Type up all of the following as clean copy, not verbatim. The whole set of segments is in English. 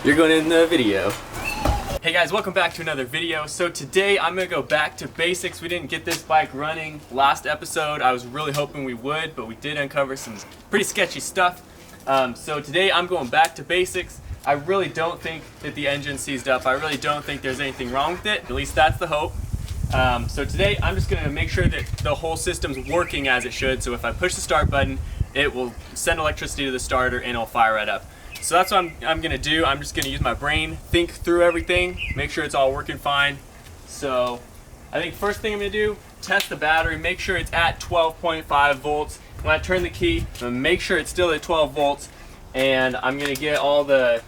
You're going in the video. Hey guys, welcome back to another video. So today I'm gonna go back to basics. We didn't get this bike running last episode. I was really hoping we would, but we did uncover some pretty sketchy stuff. So today I'm going back to basics. I really don't think that the engine seized up. I really don't think there's anything wrong with it. At least that's the hope. So today I'm just gonna make sure that the whole system's working as it should. So if I push the start button, it will send electricity to the starter and it'll fire right up. So that's what I'm gonna do. I'm just gonna use my brain, think through everything, make sure it's all working fine. So I think first thing I'm gonna do, test the battery, make sure it's at 12.5 volts. When I turn the key, I'm gonna make sure it's still at 12 volts. And I'm gonna get I'm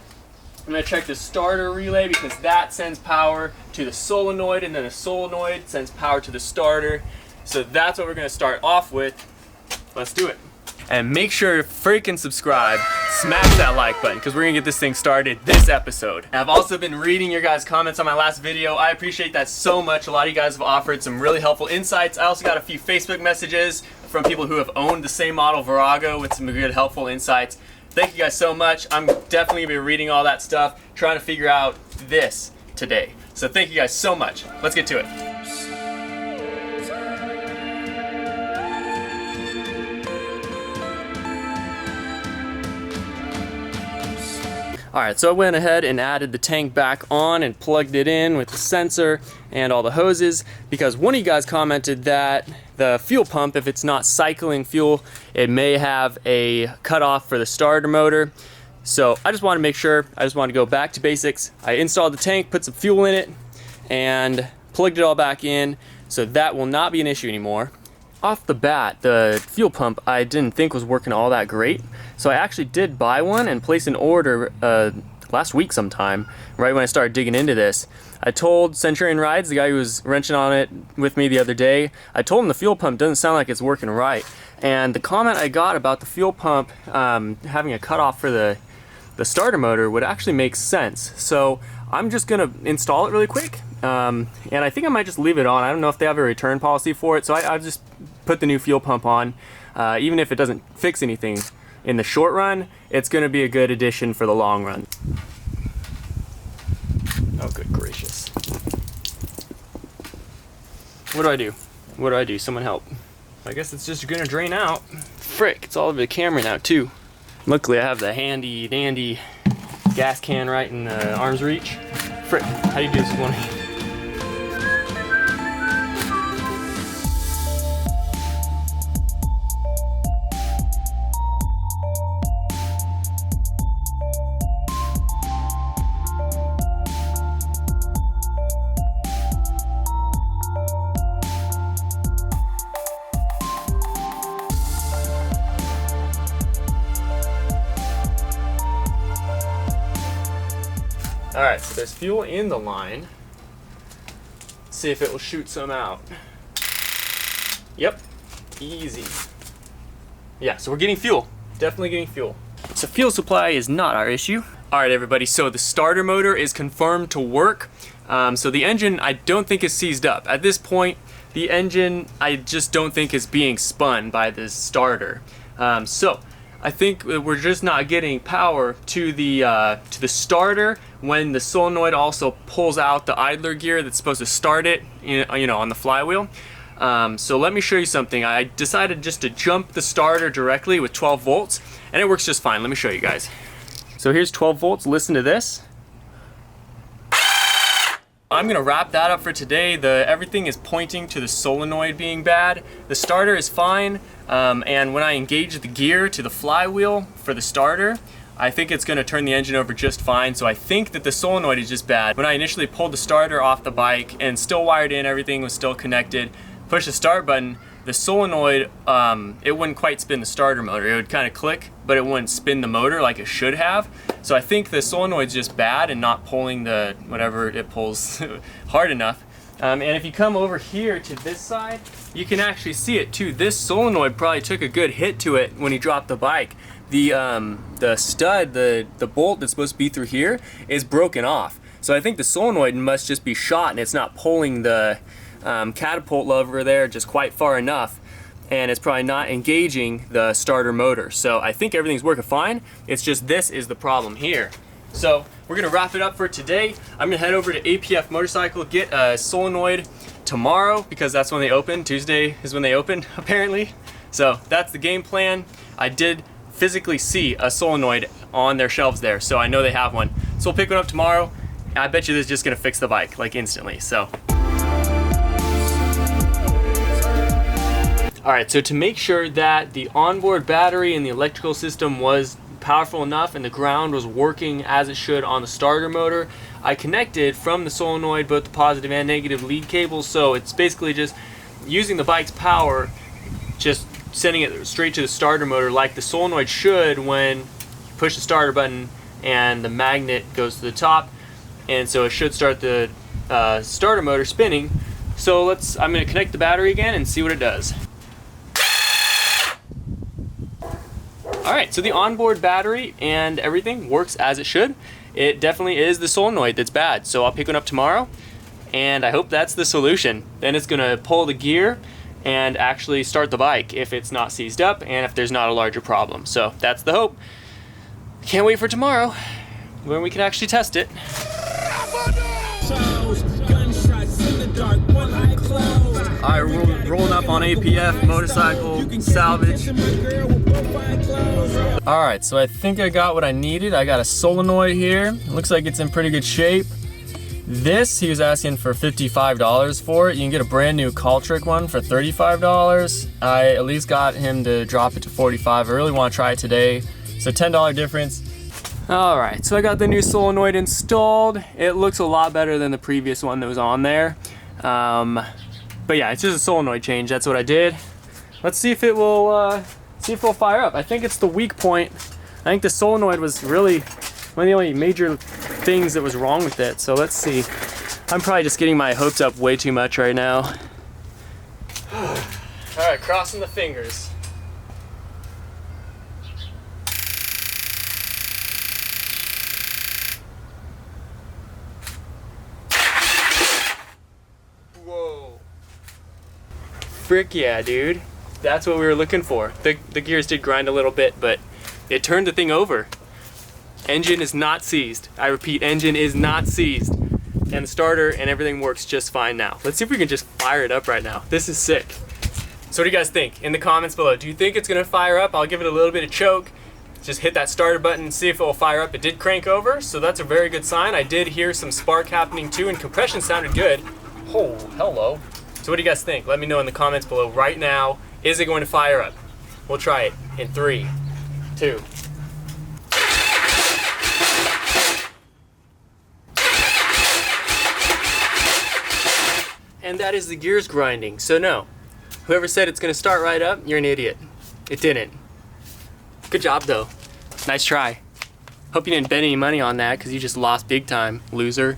gonna check the starter relay because that sends power to the solenoid, and then the solenoid sends power to the starter. So that's what we're gonna start off with. Let's do it. And make sure to freaking subscribe, smash that like button, because we're gonna get this thing started this episode. And I've also been reading your guys' comments on my last video. I appreciate that so much. A lot of you guys have offered some really helpful insights. I also got a few Facebook messages from people who have owned the same model Virago with some good helpful insights. Thank you guys so much. I'm definitely gonna be reading all that stuff, trying to figure out this today. So thank you guys so much. Let's get to it. Alright, so I went ahead and added the tank back on and plugged it in with the sensor and all the hoses, because one of you guys commented that the fuel pump, if it's not cycling fuel, it may have a cutoff for the starter motor. So I just want to make sure, I just want to go back to basics. I installed the tank, put some fuel in it, and plugged it all back in, so that will not be an issue anymore. Off the bat, the fuel pump I didn't think was working all that great, so I actually did buy one and place an order last week sometime, right when I started digging into this. I told Centurion Rides, the guy who was wrenching on it with me the other day, I told him the fuel pump doesn't sound like it's working right. And the comment I got about the fuel pump having a cutoff for the starter motor would actually make sense. So I'm just gonna install it really quick. And I think I might just leave it on. I don't know if they have a return policy for it, so I'll just put the new fuel pump on. Even if it doesn't fix anything in the short run, it's going to be a good addition for the long run. Oh, good gracious. What do I do? What do I do? Someone help. I guess it's just going to drain out. Frick, it's all over the camera now, too. Luckily, I have the handy dandy gas can right in the arm's reach. Frick, how do you do this with one hand? Alright, so there's fuel in the line. Let's see if it will shoot some out. Yep, easy. Yeah, so we're getting fuel. Definitely getting fuel. So fuel supply is not our issue. Alright everybody, so the starter motor is confirmed to work. So the engine I don't think is seized up. At this point, the engine I just don't think is being spun by the starter. So I think we're just not getting power to the starter when the solenoid also pulls out the idler gear that's supposed to start it, you know, on the flywheel. So let me show you something. I decided just to jump the starter directly with 12 volts, and it works just fine. Let me show you guys. So here's 12 volts. Listen to this. I'm gonna wrap that up for today. Everything is pointing to the solenoid being bad. The starter is fine, and when I engage the gear to the flywheel for the starter, I think it's gonna turn the engine over just fine. So I think that the solenoid is just bad. When I initially pulled the starter off the bike and still wired in, everything was still connected, push the start button, the solenoid, it wouldn't quite spin the starter motor. It would kind of click, but it wouldn't spin the motor like it should have. So I think the solenoid's just bad and not pulling the whatever it pulls hard enough. And if you come over here to this side, you can actually see it too. This solenoid probably took a good hit to it when he dropped the bike. The stud, the bolt that's supposed to be through here is broken off. So I think the solenoid must just be shot and it's not pulling the catapult lever there just quite far enough, and it's probably not engaging the starter motor. So I think everything's working fine. It's just this is the problem here. So we're gonna wrap it up for today. I'm gonna head over to APF Motorcycle, get a solenoid tomorrow because that's when they open. Tuesday is when they open, apparently. So that's the game plan. I did physically see a solenoid on their shelves there, so I know they have one. So we'll pick one up tomorrow. I bet you this is just gonna fix the bike, like instantly, so. All right, so to make sure that the onboard battery and the electrical system was powerful enough and the ground was working as it should on the starter motor, I connected from the solenoid both the positive and negative lead cables, so it's basically just using the bike's power, just sending it straight to the starter motor like the solenoid should when you push the starter button and the magnet goes to the top, and so it should start the starter motor spinning. So I'm going to connect the battery again and see what it does. Alright, so the onboard battery and everything works as it should. It definitely is the solenoid that's bad, so I'll pick one up tomorrow and I hope that's the solution. Then it's going to pull the gear and actually start the bike if it's not seized up and if there's not a larger problem. So that's the hope. Can't wait for tomorrow when we can actually test it. Alright, we're rolling up on APF Motorcycle Salvage. Alright, so I think I got what I needed. I got a solenoid here. It looks like it's in pretty good shape. This, he was asking for $55 for it. You can get a brand new Caltrick one for $35. I at least got him to drop it to $45. I really want to try it today. So $10 difference. Alright, so I got the new solenoid installed. It looks a lot better than the previous one that was on there. But yeah, it's just a solenoid change. That's what I did. Let's see if it will fire up. I think it's the weak point. I think the solenoid was really one of the only major things that was wrong with it. So let's see. I'm probably just getting my hopes up way too much right now. Alright, crossing the fingers. Whoa. Frick yeah, dude. That's what we were looking for. The gears did grind a little bit, but it turned the thing over. Engine is not seized. I repeat, engine is not seized. And the starter and everything works just fine now. Let's see if we can just fire it up right now. This is sick. So what do you guys think? In the comments below, do you think it's gonna fire up? I'll give it a little bit of choke. Just hit that starter button and see if it will fire up. It did crank over, so that's a very good sign. I did hear some spark happening too, and compression sounded good. Oh, hello. So what do you guys think? Let me know in the comments below right now. Is it going to fire up? We'll try it in 3, 2. And that is the gears grinding. So no, whoever said it's gonna start right up, you're an idiot. It didn't. Good job though. Nice try. Hope you didn't bet any money on that because you just lost big time, loser.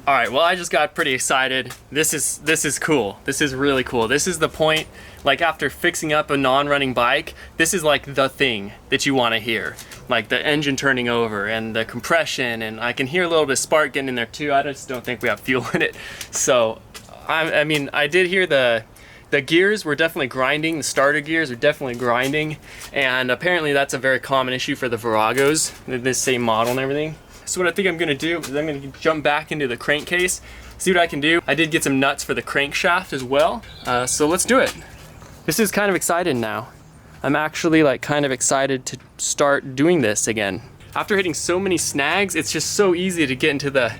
All right, well, I just got pretty excited. This is cool. This is really cool. This is the point, like after fixing up a non-running bike, this is like the thing that you wanna hear. Like the engine turning over and the compression, and I can hear a little bit of spark getting in there too. I just don't think we have fuel in it. So, I mean, I did hear the gears were definitely grinding. The starter gears are definitely grinding. And apparently that's a very common issue for the Viragos, this same model and everything. So what I think I'm gonna do is I'm gonna jump back into the crankcase, see what I can do. I did get some nuts for the crankshaft as well. So let's do it. This is kind of exciting now. I'm actually like kind of excited to start doing this again. After hitting so many snags, it's just so easy to get into the,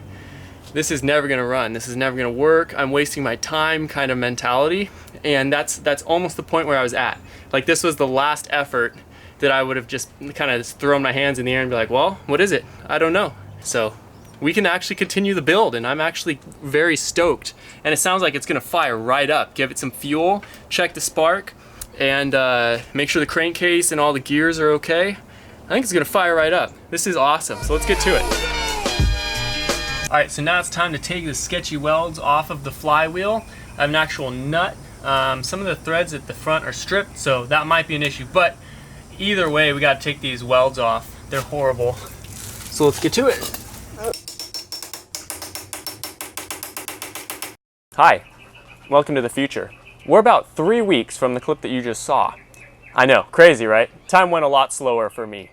this is never gonna run, this is never gonna work, I'm wasting my time kind of mentality. And that's almost the point where I was at. Like this was the last effort that I would have just kind of thrown my hands in the air and be like, well, what is it? I don't know. So we can actually continue the build, and I'm actually very stoked. And it sounds like it's gonna fire right up. Give it some fuel, check the spark, and make sure the crankcase and all the gears are okay. I think it's gonna fire right up. This is awesome, so let's get to it. All right, so now it's time to take the sketchy welds off of the flywheel. I have an actual nut. Some of the threads at the front are stripped, so that might be an issue, but either way, we gotta take these welds off. They're horrible. So let's get to it. Hi, welcome to the future. We're about 3 weeks from the clip that you just saw. I know, crazy, right? Time went a lot slower for me.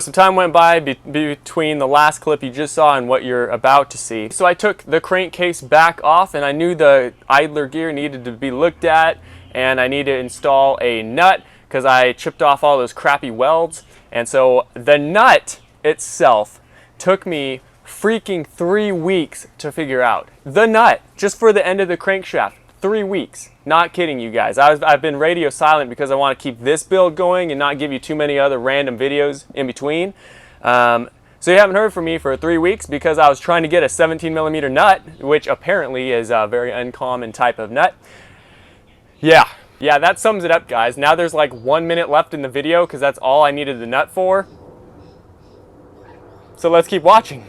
Some time went by between the last clip you just saw and what you're about to see. So I took the crankcase back off, and I knew the idler gear needed to be looked at, and I needed to install a nut because I chipped off all those crappy welds. And so the nut itself took me freaking 3 weeks to figure out. The nut, just for the end of the crankshaft. 3 weeks. Not kidding you guys. I've been radio silent because I want to keep this build going and not give you too many other random videos in between. So you haven't heard from me for 3 weeks because I was trying to get a 17mm nut, which apparently is a very uncommon type of nut. Yeah, that sums it up, guys. Now there's like 1 minute left in the video because that's all I needed the nut for. So let's keep watching.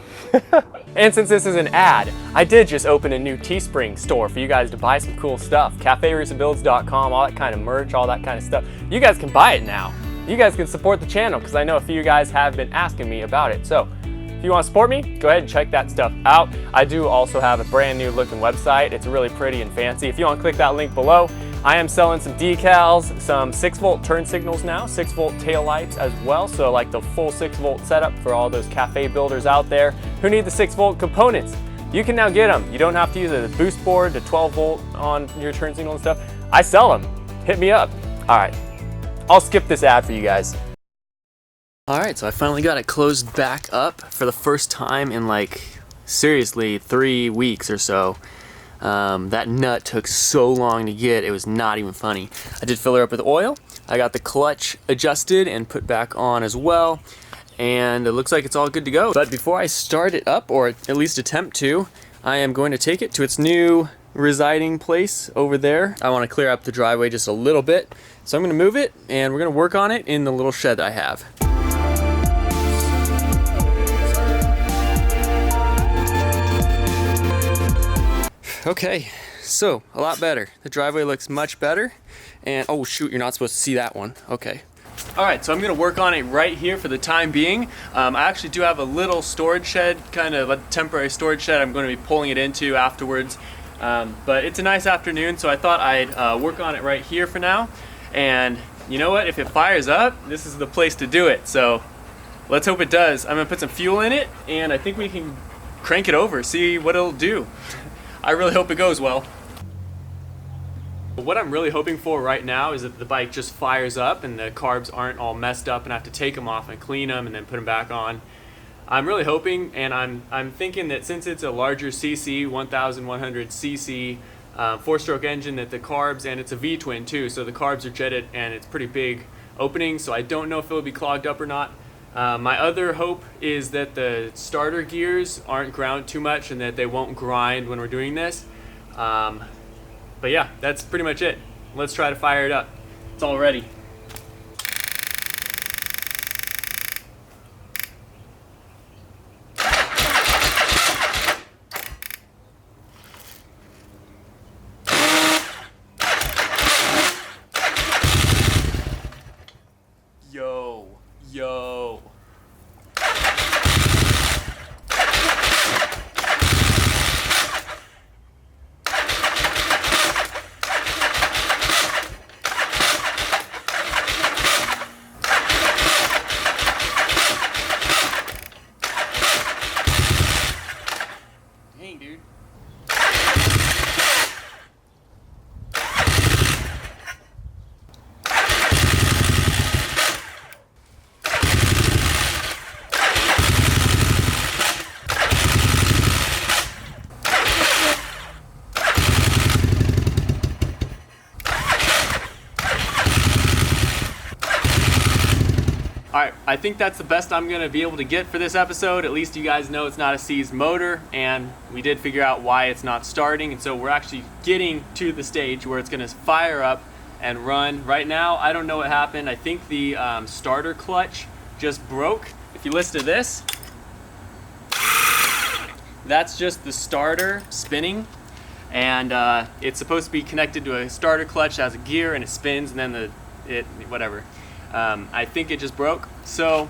And since this is an ad, I did just open a new Teespring store for you guys to buy some cool stuff. CafeReBuilds.com, all that kind of merch, all that kind of stuff. You guys can buy it now. You guys can support the channel because I know a few of you guys have been asking me about it. So if you want to support me, go ahead and check that stuff out. I do also have a brand new looking website. It's really pretty and fancy. If you want to click that link below, I am selling some decals, some 6-volt turn signals now, 6-volt tail lights as well. So like the full 6-volt setup for all those cafe builders out there who need the 6-volt components. You can now get them. You don't have to use a boost board to 12-volt on your turn signal and stuff. I sell them. Hit me up. All right, I'll skip this ad for you guys. All right, so I finally got it closed back up for the first time in like, seriously, 3 weeks or so. That nut took so long to get, it was not even funny. I did fill her up with oil. I got the clutch adjusted and put back on as well. And it looks like it's all good to go. But before I start it up, or at least attempt to, I am going to take it to its new residing place over there. I want to clear up the driveway just a little bit. So I'm going to move it and we're going to work on it in the little shed that I have. Okay, so a lot better. The driveway looks much better. And oh shoot, you're not supposed to see that one. Okay. All right, so I'm gonna work on it right here for the time being. I actually do have a little storage shed, kind of a temporary storage shed I'm gonna be pulling it into afterwards. But it's a nice afternoon, so I thought I'd work on it right here for now. And you know what, if it fires up, this is the place to do it. So let's hope it does. I'm gonna put some fuel in it and I think we can crank it over, see what it'll do. I really hope it goes well. What I'm really hoping for right now is that the bike just fires up and the carbs aren't all messed up and I have to take them off and clean them and then put them back on. I'm really hoping, and I'm thinking that since it's a larger CC, 1100 CC 4-stroke engine, that the carbs, and it's a V-twin too, so the carbs are jetted and it's pretty big opening, so I don't know if it'll be clogged up or not. My other hope is that the starter gears aren't ground too much and that they won't grind when we're doing this. But yeah, that's pretty much it. Let's try to fire it up. It's all ready. Yo. Dang, dude. Alright, I think that's the best I'm going to be able to get for this episode. At least you guys know it's not a seized motor, and we did figure out why it's not starting, and so we're actually getting to the stage where it's going to fire up and run. Right now, I don't know what happened. I think the starter clutch just broke. If you listen to this, that's just the starter spinning, and it's supposed to be connected to a starter clutch that has a gear and it spins, and then whatever. I think it just broke, so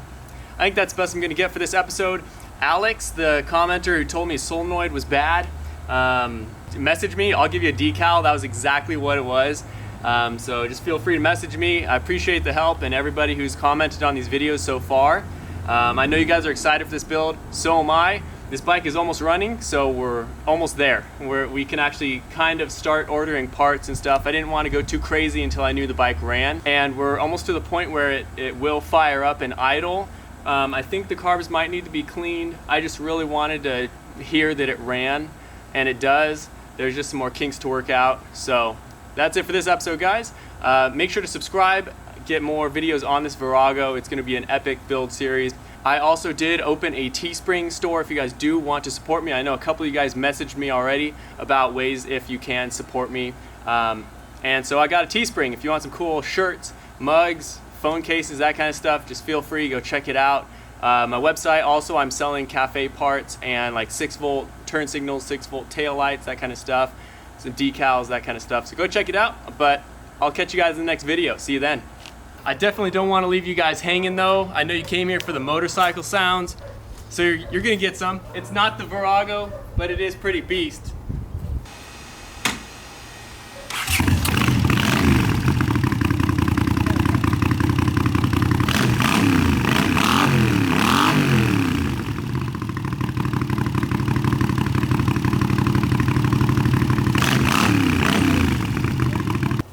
I think that's the best I'm going to get for this episode. Alex, the commenter who told me solenoid was bad, messaged me. I'll give you a decal. That was exactly what it was. So just feel free to message me. I appreciate the help and everybody who's commented on these videos so far. I know you guys are excited for this build, so am I. This bike is almost running, so we're almost there. We can actually kind of start ordering parts and stuff. I didn't want to go too crazy until I knew the bike ran, and we're almost to the point where it will fire up and idle. I think the carbs might need to be cleaned. I just really wanted to hear that it ran, and it does. There's just some more kinks to work out. So that's it for this episode, guys. Make sure to subscribe, get more videos on this Virago. It's going to be an epic build series. I also did open a Teespring store if you guys do want to support me. I know a couple of you guys messaged me already about ways if you can support me. And so I got a Teespring. If you want some cool shirts, mugs, phone cases, that kind of stuff, just feel free, go check it out. My website also, I'm selling cafe parts and like 6-volt turn signals, 6-volt tail lights, that kind of stuff, some decals, that kind of stuff. So go check it out, but I'll catch you guys in the next video. See you then. I definitely don't want to leave you guys hanging though. I know you came here for the motorcycle sounds, so you're gonna get some. It's not the Virago, but it is pretty beast.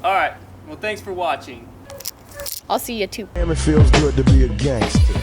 All right, well, thanks for watching. I'll see you too. It feels good to be a gangster.